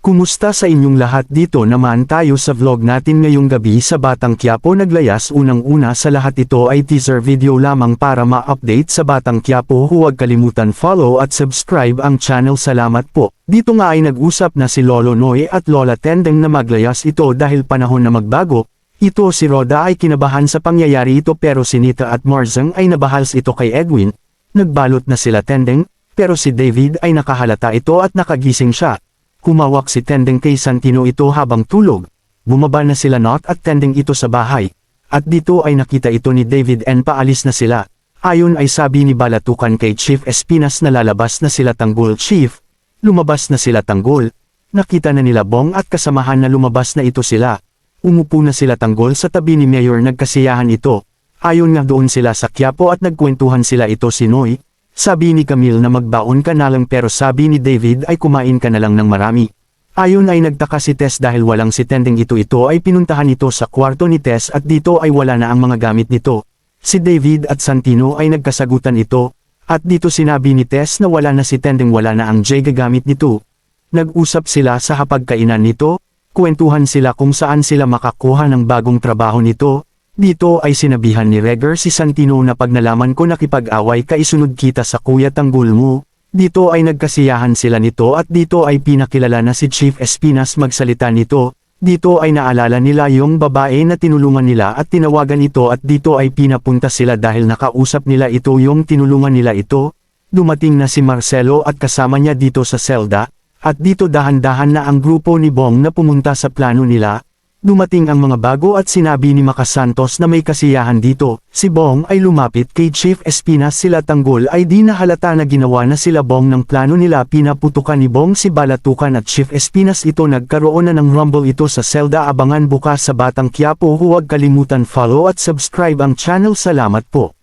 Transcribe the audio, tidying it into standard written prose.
Kumusta sa inyong lahat? Dito naman tayo sa vlog natin ngayong gabi sa Batang Quiapo Naglayas. Unang-una sa lahat, ito ay teaser video lamang para ma-update sa Batang Quiapo. Huwag kalimutan follow at subscribe ang channel. Salamat po. Dito nga ay nag-usap na si Lolo Noy at Lola Tendeng na maglayas ito dahil panahon na magbago. Ito si Roda ay kinabahan sa pangyayari ito pero si Nita at Marzeng ay nabahals ito kay Edwin. Nagbalot na sila Tendeng, pero si David ay nakahalata ito at nakagising siya. Humawak si Tendeng kay Santino ito habang tulog. Bumaba na sila Not at Tendeng ito sa bahay. At dito ay nakita ito ni David and paalis na sila. Ayon ay sabi ni Balatukan kay Chief Espinas na lalabas na sila Tanggol. Chief, lumabas na sila Tanggol. Nakita na nila Bong at kasamahan na lumabas na ito sila. Umupo na sila Tanggol sa tabi ni Mayor, nagkasiyahan ito. Ayon nga doon sila sa Quiapo at nagkwentuhan sila ito si Noy. Sabi ni Camille na magbaon ka na lang pero sabi ni David ay kumain ka na lang ng marami. Ayon ay nagtaka si Tess dahil walang si Tendeng. Ito ay pinuntahan ito sa kwarto ni Tess at dito ay wala na ang mga gamit nito. Si David at Santino ay nagkasagutan ito. At dito sinabi ni Tess na wala na si Tendeng, wala na ang Jay gagamit nito. Nag-usap sila sa hapagkainan nito. Kwentuhan sila kung saan sila makakuha ng bagong trabaho nito. Dito ay sinabihan ni Regger si Santino na pag nalaman ko nakipag-away ka isunod kita sa Kuya Tanggol mo. Dito ay nagkasiyahan sila nito at dito ay pinakilala na si Chief Espinas magsalita nito. Dito ay naalala nila yung babae na tinulungan nila at tinawagan ito at dito ay pinapunta sila dahil nakausap nila ito yung tinulungan nila ito. Dumating na si Marcelo at kasama niya dito sa selda. At dito dahan-dahan na ang grupo ni Bong na pumunta sa plano nila. Dumating ang mga bago at sinabi ni Maca Santos na may kasiyahan dito. Si Bong ay lumapit kay Chief Espinas. Sila Tanggol ay di nahalata na ginawa na sila Bong ng plano nila. Pinaputukan ni Bong si Balatukan at Chief Espinas. Ito nagkaroon na ng rumble ito sa selda. Abangan bukas sa Batang Quiapo. Huwag kalimutan follow at subscribe ang channel. Salamat po.